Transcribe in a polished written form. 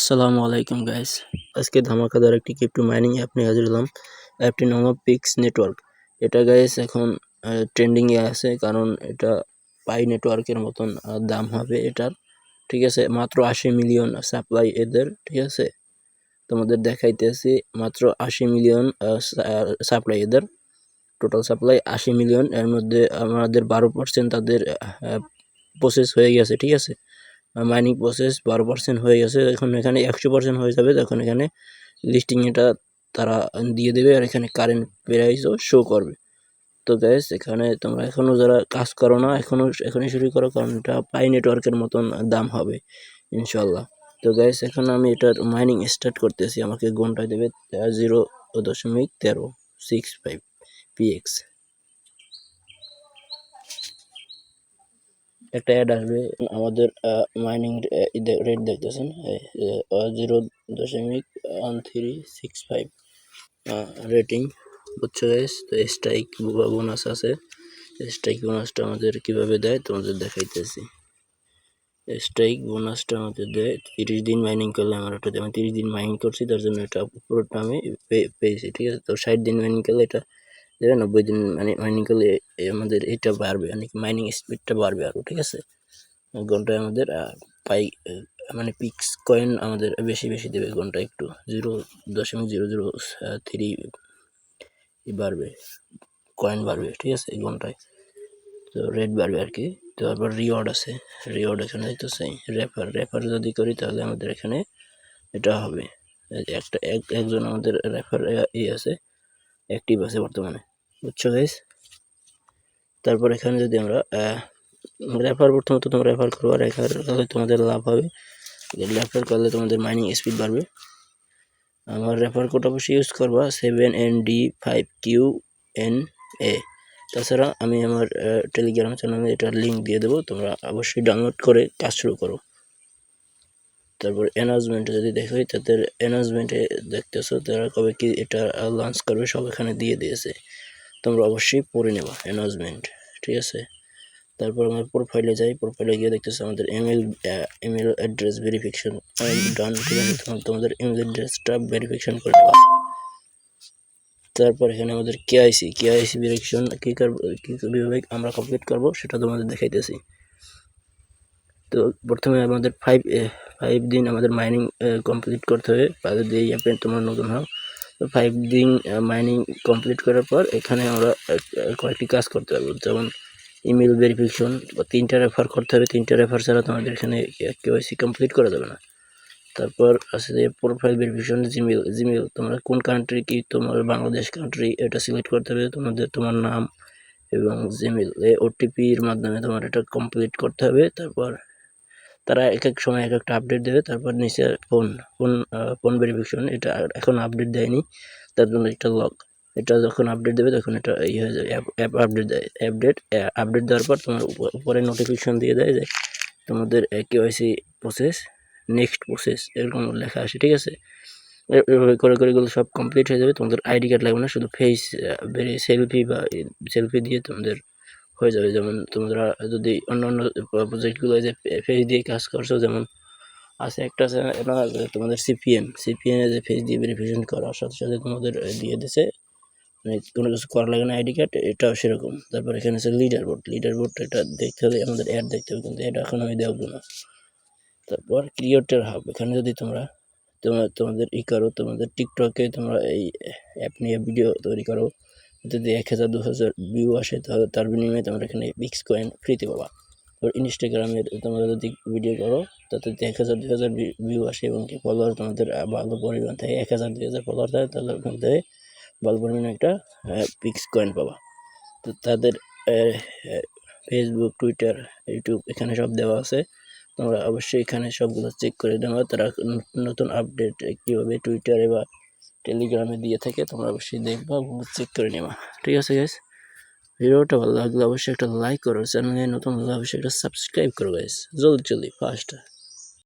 আসসালামু আলাইকুম গাইস। আজকে ধামাকাদার একটি ক্রিপ্টো মাইনিং অ্যাপ নিয়ে হাজির হলাম। অ্যাপটির নাম হলো পিক্স নেটওয়ার্ক। এটা গাইস এখন ট্রেন্ডিং এ আছে, কারণ এটা পাই নেটওয়ার্কের মতন দাম হবে এটার। ঠিক আছে, মাত্র 80 মিলিয়ন সাপ্লাই এদের। ঠিক আছে, তোমাদের দেখাইতেছি মাত্র 80 মিলিয়ন সাপ্লাই এদের। টোটাল সাপ্লাই 80 মিলিয়ন, এর মধ্যে আমাদের 12% তাদের প্রসেস হয়ে গেছে। ঠিক আছে, মাইনিং প্রসেস 12% হয়ে গেছে। এখন এখানে 100% হয়ে যাবে, তখন এখানে লিস্টিং এটা তারা দিয়ে দেবে, আর এখানে কারেন্ট প্রাইসও শো করবে। তো গাইস, এখানে তোমরা এখনো যারা কাজ করো না, এখনই শুরু করো, কারণ এটা পাই নেটওয়ার্কের মতন দাম হবে ইনশাল্লাহ। তো গাইস, এখন আমি এটার মাইনিং স্টার্ট করতেছি। আমাকে ঘন্টায় দেবে 0.1365 PX। একটা অ্যাড আসবে, আমাদের মাইনিং রেট দেখতেছেন 0.1365 রেটিং, বুঝছো গাইস। তো স্ট্রাইক বোনাস আছে, স্ট্রাইক বোনাসটা আমাদের কিভাবে দেয় তোমাদের দেখাইতেছি। স্ট্রাইক বোনাসটা আমাদের দেয় 30 দিন মাইনিং করলে। আমার ওটা আমি 30 দিন মাইনিং করছি, তার জন্য এটা পুরোটা আমি পেয়েছি। ঠিক আছে, তো 60 দিন মাইনিং করলে এটা দেবে, 90 দিন মাইনিং করলে আমাদের এটা বাড়বে, মাইনিং স্পিডটা বাড়বে আরো। ঠিক আছে, ঘন্টায় আমাদের পাই পিক্স কয়েন আমাদের বেশি বেশি দেবে, ঘন্টায় একটু 0.003 বাড়বে, কয়েন বাড়বে। ঠিক আছে, ঘন্টায় তো রেট বাড়বে আর কি। তো আবার রিওয়ার্ড আছে, রিওয়ার্ড এখানে দেখতেছি। রেফার যদি করি তাহলে আমাদের এখানে এটা হবে। একজন আমাদের রেফার আছে, অ্যাক্টিভ আছে বর্তমানে, বুঝছো গাইস। তারপর এখানে যদি আমরা রেফার, প্রথমত তোমরা রেফার করো, আর রেফার করলে তোমাদের লাভ হবে। রেফার করলে তোমাদের মাইনিং স্পিড বাড়বে। আমার রেফার কোড অবশ্যই ইউজ করবা 7ND5QNA। তাছাড়া আমি আমার টেলিগ্রাম চ্যানেলে এটার লিঙ্ক দিয়ে দেবো, তোমরা অবশ্যই ডাউনলোড করে কাজ শুরু করো। তারপর অ্যানাউন্সমেন্টে যদি দেখো, তাদের অ্যানাউন্সমেন্টে দেখতেছো তারা কবে কি এটা লঞ্চ করবে সব এখানে দিয়ে দিয়েছে, তোমরা অবশ্যই পড়ে নেবা অ্যানাউন্সমেন্ট। ঠিক আছে, তারপর আমরা প্রোফাইলে যাই। প্রোফাইলে গিয়ে দেখতেছি আমাদের ইমেল অ্যাড্রেস ভেরিফিকেশন ডান। ঠিক আছে, তোমাদের ইমেল অ্যাড্রেসটা ভেরিফিকেশন করে নেবা। তারপর এখানে আমাদের কেআইসি ভেরিফিকেশন কিভাবে আমরা কমপ্লিট করব সেটা তোমাদের দেখাইতেছি। তো প্রথমে আমাদের 5 দিন আমাদের মাইনিং কমপ্লিট করতে হবে, যদি এই অ্যাপে তোমরা নতুন হও। তো 5 দিন মাইনিং কমপ্লিট করার পর এখানে আমরা কয়েকটি কাজ করতে হবে, যেমন ইমেল ভেরিফিকেশন, 3টা রেফার করতে হবে। 3টা রেফার ছাড়া তোমাদের এখানে কেওয়াইসি কমপ্লিট করা যাবে না। তারপর আছে যে প্রোফাইল ভেরিফিকেশন, জিমেল তোমরা কোন কান্ট্রি, কি তোমার বাংলাদেশ কান্ট্রি, এটা সিলেক্ট করতে হবে। তোমার নাম এবং জিমেল ওটিপির মাধ্যমে তোমার এটা কমপ্লিট করতে হবে। তারপর তারা এক এক সময় এক একটা আপডেট দেবে। তারপর নিচে ফোন ভেরিফিকেশন, এটা এখন আপডেট দেয়নি, তার জন্য একটা লক। এটা যখন আপডেট দেবে তখন এটা হয়ে যাবে, অ্যাপ আপডেট দেয়। আপডেট দেওয়ার পর তোমার উপরে নোটিফিকেশন দিয়ে দেয় যে তোমাদের কেওয়াইসি প্রসেস, নেক্সট প্রসেস, এরকম লেখা আসে। ঠিক আছে, এভাবে করে এগুলো সব কমপ্লিট হয়ে যাবে। তোমাদের আইডি কার্ড লাগবে না, শুধু ফেস সেলফি দিয়ে তোমাদের হয়ে যাবে। যেমন তোমরা যদি অন্যান্য প্রজেক্টগুলো যে ফেস দিয়ে কাজ করছো, যেমন আছে একটা আছে তোমাদের সিপিএম যে ফেস দিয়ে ভেরিফিকেশন করার সাথে সাথে তোমাদের দিয়ে দিছে, কোনো কিছু করা লাগে না, আইডি কার্ড, এটাও সেরকম। তারপর এখানে আছে লিডার বোর্ড, এটা দেখতে হলে আমাদের অ্যাড দেখতে হবে, কিন্তু এটা এখন আমি দেখবো না। তারপর ক্রিয়েটর হাব, এখানে যদি তোমাদের করো, তোমাদের টিকটকে তোমরা এই অ্যাপ নিয়ে ভিডিও তৈরি করো, যদি 1000 2000 ভিউ আসে, তাহলে তার বিনিময়ে তোমরা এখানে পিক্স কয়েন ফ্রিতে পাবা। তারপর ইনস্টাগ্রামের তোমরা যদি ভিডিও করো, তাতে 1000 2000 ভিউ আসে এবং কি ফলোয়ার তোমাদের ভালো পরিমাণ থাকে, 1000 2000 ফলোয়ার থাকে, তাহলে ওখান থেকে ভালো পরিমাণে একটা পিক্স কয়েন পাবা। তো তাদের ফেসবুক, টুইটার, ইউটিউব এখানে সব দেওয়া আছে, তোমরা অবশ্যই এখানে সবগুলো চেক করে নেওয়া। তারা নতুন আপডেট কীভাবে টুইটারে বা টেলিগ্রামে দিয়ে থাকে, তোমরা অবশ্যই দেখবা, চেক করে নেবা। ঠিক আছে গাইস, ভিডিওটা ভালো লাগলে অবশ্যই একটা লাইক করো, চ্যানেলে নতুন হলে অবশ্যই একটা সাবস্ক্রাইব করো গাইস, জলদি ফাস্ট।